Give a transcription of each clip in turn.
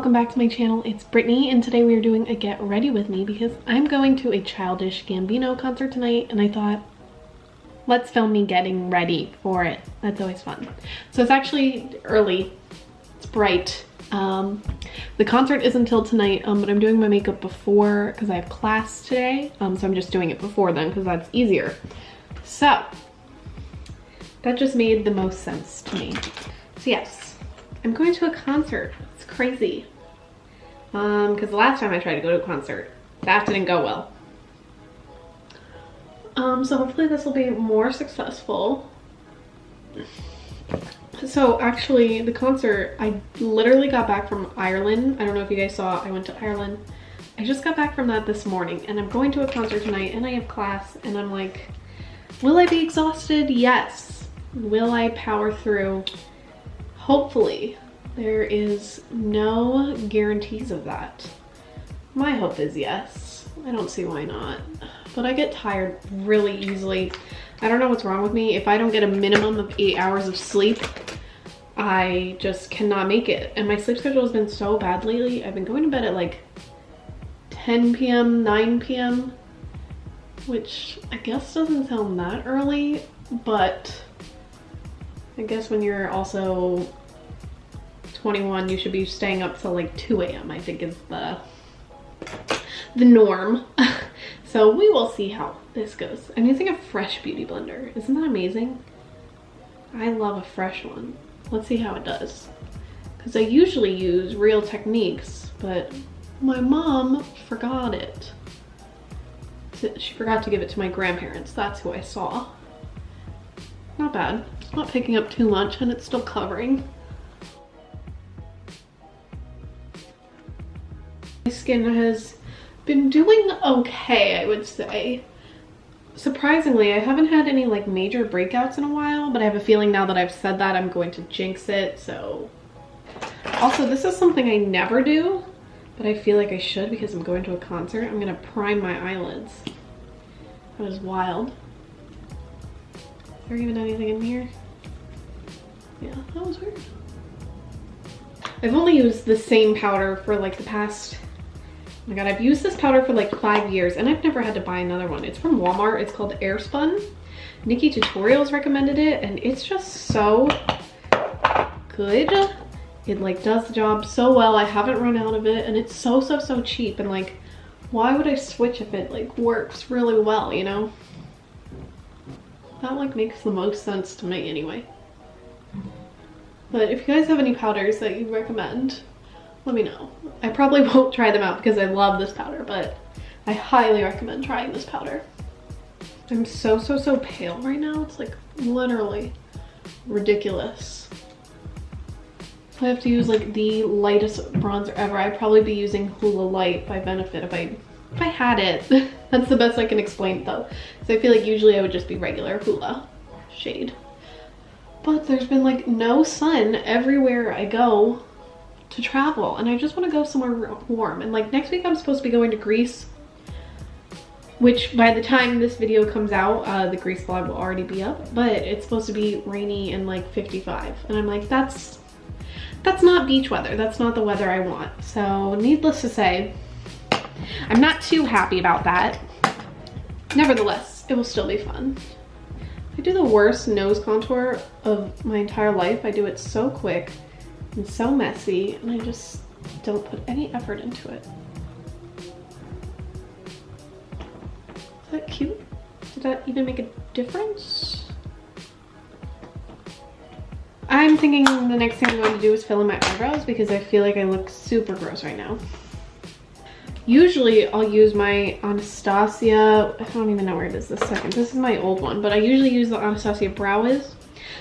welcome back to my channel. It's Brittany and today we are doing a get ready with me because I'm going to a Childish Gambino concert tonight and I thought, let's film me getting ready for it. That's always fun. So it's actually early, it's bright. The concert isn't until tonight, but I'm doing my makeup before because I have class today. So I'm just doing it before then because that's easier. So that just made the most sense to me. So yes, I'm going to a concert. It's crazy. Because the last time I tried to go to a concert, that didn't go well. So hopefully this will be more successful. So actually the concert, I literally got back from Ireland. I don't know if you guys saw, I went to Ireland. I just got back from that this morning and I'm going to a concert tonight and I have class and I'm like, will I be exhausted? Yes. Will I power through? Hopefully. There is no guarantees of that. My hope is yes. I don't see why not. But I get tired really easily. I don't know what's wrong with me. If I don't get a minimum of 8 hours of sleep, I just cannot make it. And my sleep schedule has been so bad lately. I've been going to bed at like 10 p.m., 9 p.m., which I guess doesn't sound that early, but I guess when you're also 21, you should be staying up till like 2 a.m. I think is the norm. So we will see how this goes. I'm using a fresh beauty blender. Isn't that amazing? I love a fresh one. Let's see how it does. Because I usually use Real Techniques, but my mom forgot it. She forgot to give it to my grandparents. That's who I saw. Not bad. It's not picking up too much and it's still covering. My skin has been doing okay, I would say. Surprisingly, I haven't had any like major breakouts in a while, but I have a feeling now that I've said that I'm going to jinx it, so. Also, this is something I never do, but I feel like I should because I'm going to a concert. I'm gonna prime my eyelids. That was wild. Is there even anything in here? Yeah, that was weird. I've only used the same powder for like the past, oh my god, I've used this powder for like 5 years and I've never had to buy another one. It's from Walmart. It's called Airspun. Nikki Tutorials recommended it and it's just so good. It like does the job so well. I haven't run out of it and it's so cheap, and like, why would I switch if it like works really well, you know? That like makes the most sense to me anyway. But if you guys have any powders that you recommend, let me know. I probably won't try them out because I love this powder, but I highly recommend trying this powder. I'm so pale right now. It's like literally ridiculous. I have to use like the lightest bronzer ever. I'd probably be using Hoola Light by Benefit if I had it. That's the best I can explain though. So I feel like usually I would just be regular Hoola shade. But there's been like no sun everywhere I go to travel and I just want to go somewhere warm. And like next week I'm supposed to be going to Greece, which by the time this video comes out, the Greece vlog will already be up, but it's supposed to be rainy and like 55. And I'm like, that's not beach weather. That's not the weather I want. So needless to say, I'm not too happy about that. Nevertheless, it will still be fun. I do the worst nose contour of my entire life. I do it so quick and so messy and I just don't put any effort into it. Is that cute? Did that even make a difference? I'm thinking the next thing I'm going to do is fill in my eyebrows because I feel like I look super gross right now. Usually I'll use my Anastasia, I don't even know where it is this second. This is my old one, but I usually use the Anastasia Brow Wiz.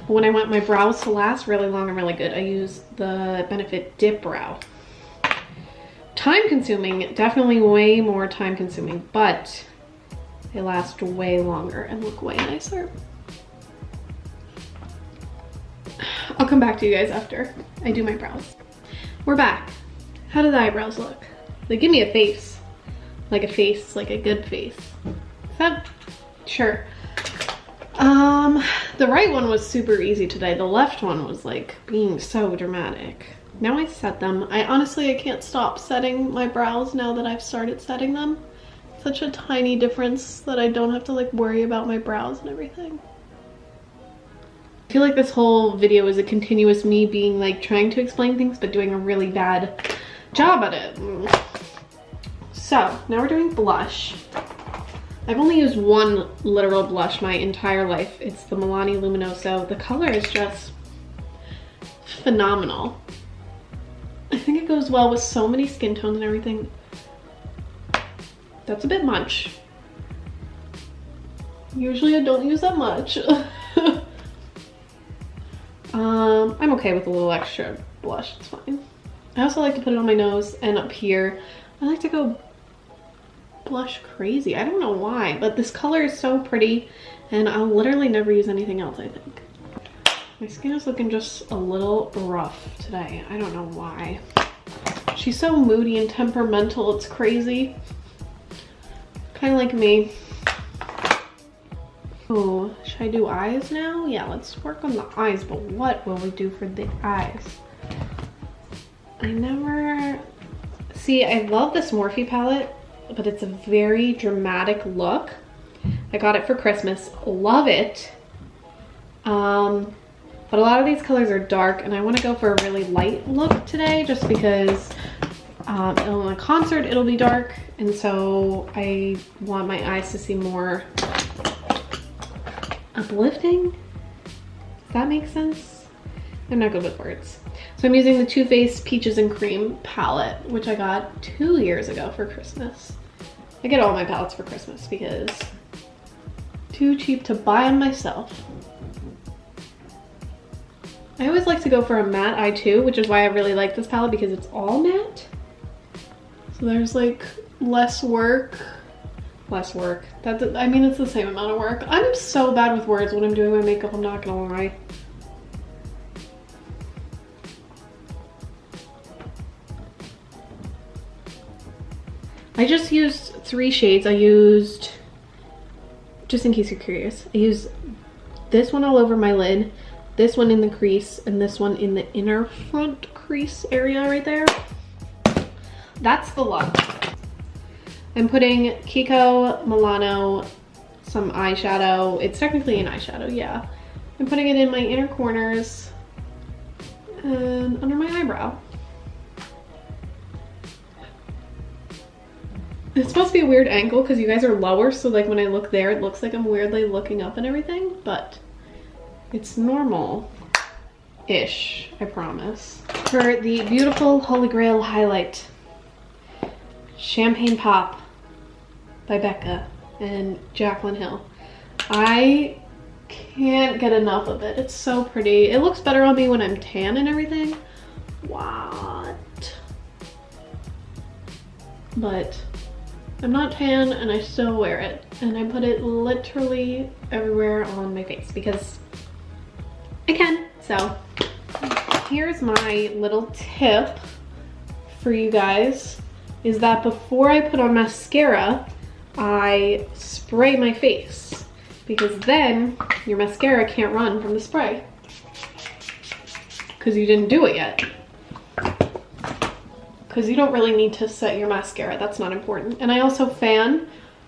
But when I want my brows to last really long and really good, I use the Benefit Dip Brow. Time consuming, definitely way more time consuming, but they last way longer and look way nicer. I'll come back to you guys after I do my brows. We're back. How do the eyebrows look? They give me a face, like a good face. Is that? Sure. The right one was super easy today. The left one was like being so dramatic. Now I set them. I honestly can't stop setting my brows now that I've started setting them. Such a tiny difference that I don't have to like worry about my brows and everything. I feel like this whole video is a continuous me being like trying to explain things but doing a really bad job at it. So now we're doing blush. I've only used one literal blush my entire life. It's the Milani Luminoso. The color is just phenomenal. I think it goes well with so many skin tones and everything. That's a bit much. Usually I don't use that much. I'm okay with a little extra blush, it's fine. I also like to put it on my nose and up here. I like to go blush crazy. I don't know why, but this color is so pretty and I'll literally never use anything else, I think. My skin is looking just a little rough today. I don't know why. She's so moody and temperamental, it's crazy. Kind of like me. Oh, should I do eyes now? Yeah, let's work on the eyes, but what will we do for the eyes? I never... See, I love this Morphe palette, but it's a very dramatic look. I got it for Christmas. Love it. But a lot of these colors are dark, and I want to go for a really light look today, just because in a concert it'll be dark, and so I want my eyes to seem more uplifting. Does that make sense? I'm not good with words. So I'm using the Too Faced Peaches and Cream palette, which I got 2 years ago for Christmas. I get all my palettes for Christmas because too cheap to buy on myself. I always like to go for a matte eye too, which is why I really like this palette because it's all matte. So there's like less work. I mean, it's the same amount of work. I'm so bad with words when I'm doing my makeup, I'm not gonna lie. I just used 3 shades. I used, just in case you're curious, I used this one all over my lid, this one in the crease, and this one in the inner front crease area right there. That's the look. I'm putting Kiko Milano some eyeshadow. It's technically an eyeshadow, yeah. I'm putting it in my inner corners and under my eyebrow. It's supposed to be a weird angle because you guys are lower, so like when I look there, it looks like I'm weirdly looking up and everything, but it's normal-ish, I promise. For the beautiful Holy Grail highlight, Champagne Pop by Becca and Jaclyn Hill. I can't get enough of it. It's so pretty. It looks better on me when I'm tan and everything. What? But I'm not tan and I still wear it. And I put it literally everywhere on my face because I can. So here's my little tip for you guys, is that before I put on mascara, I spray my face, because then your mascara can't run from the spray because you didn't do it yet. Because you don't really need to set your mascara, that's not important. And I also fan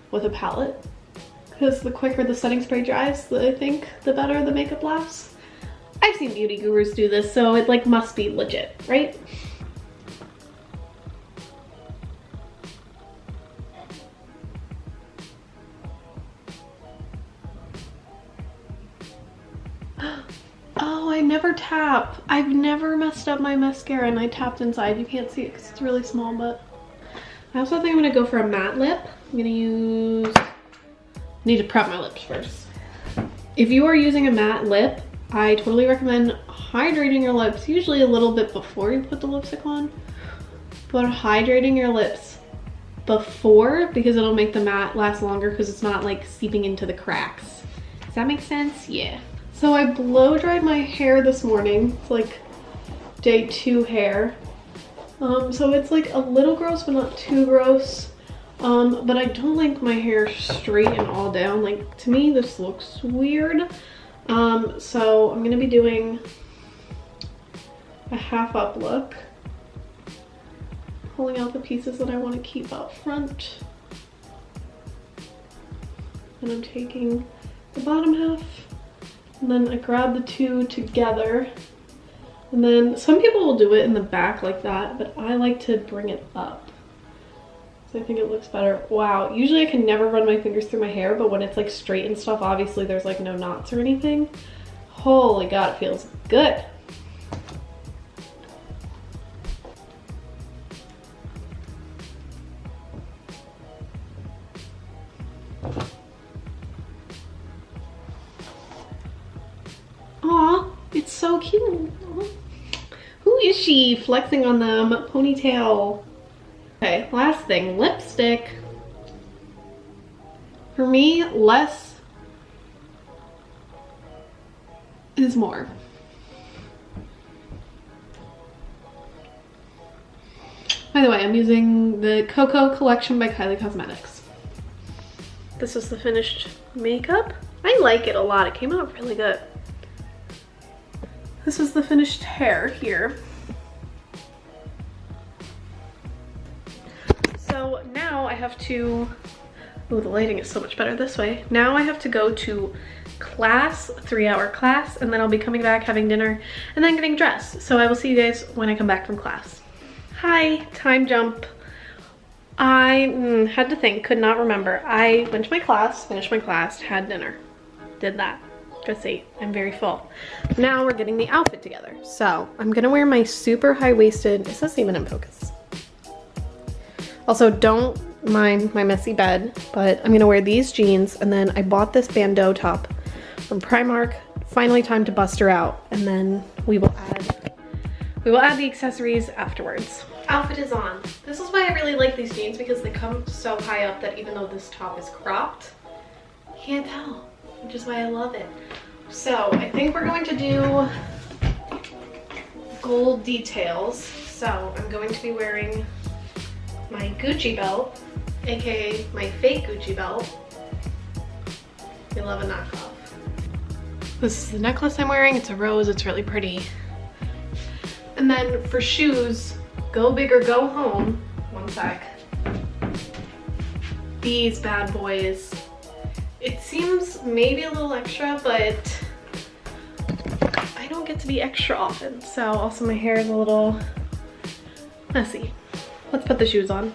with a palette because the quicker the setting spray dries, I think the better the makeup lasts. I've seen beauty gurus do this, so it like must be legit, right? Oh, I never tap. I've never messed up my mascara and I tapped inside. You can't see it because it's really small, but I also think I'm gonna go for a matte lip. I'm gonna use, I need to prep my lips first. If you are using a matte lip, I totally recommend hydrating your lips, usually a little bit before you put the lipstick on, but hydrating your lips before, because it'll make the matte last longer because it's not like seeping into the cracks. Does that make sense? Yeah. So I blow dried my hair this morning. It's like day 2 hair. So it's like a little gross, but not too gross. But I don't like my hair straight and all down. Like, to me, this looks weird. So I'm gonna be doing a half up look. Pulling out the pieces that I want to keep out front. And I'm taking the bottom half, and then I grab the two together. And then some people will do it in the back like that, but I like to bring it up. So I think it looks better. Wow, usually I can never run my fingers through my hair, but when it's like straight and stuff, obviously there's like no knots or anything. Holy God, it feels good. Aw, it's so cute. Aw. Who is she flexing on them? Ponytail. Okay, last thing, lipstick. For me, less is more. By the way, I'm using the Coco Collection by Kylie Cosmetics. This is the finished makeup. I like it a lot. It came out really good. This is the finished hair here. So now I have to, oh, the lighting is so much better this way. Now I have to go to class, a 3-hour class, and then I'll be coming back, having dinner, and then getting dressed. So I will see you guys when I come back from class. Hi, time jump. I had to think, could not remember. I went to my class, finished my class, had dinner, did that. Just ate. I'm very full. Now we're getting the outfit together. So I'm gonna wear my super high-waisted, is this even in focus? Also, don't mind my messy bed, but I'm gonna wear these jeans, and then I bought this bandeau top from Primark. Finally time to bust her out, and then we will add the accessories afterwards. Outfit is on. This is why I really like these jeans, because they come so high up that even though this top is cropped, you can't tell, which is why I love it. So I think we're going to do gold details. So I'm going to be wearing my Gucci belt, aka my fake Gucci belt. We love a knockoff. This is the necklace I'm wearing. It's a rose. It's really pretty. And then for shoes, go big or go home. One sec. These bad boys. It seems maybe a little extra, but I don't get to be extra often. So also my hair is a little messy. Let's put the shoes on.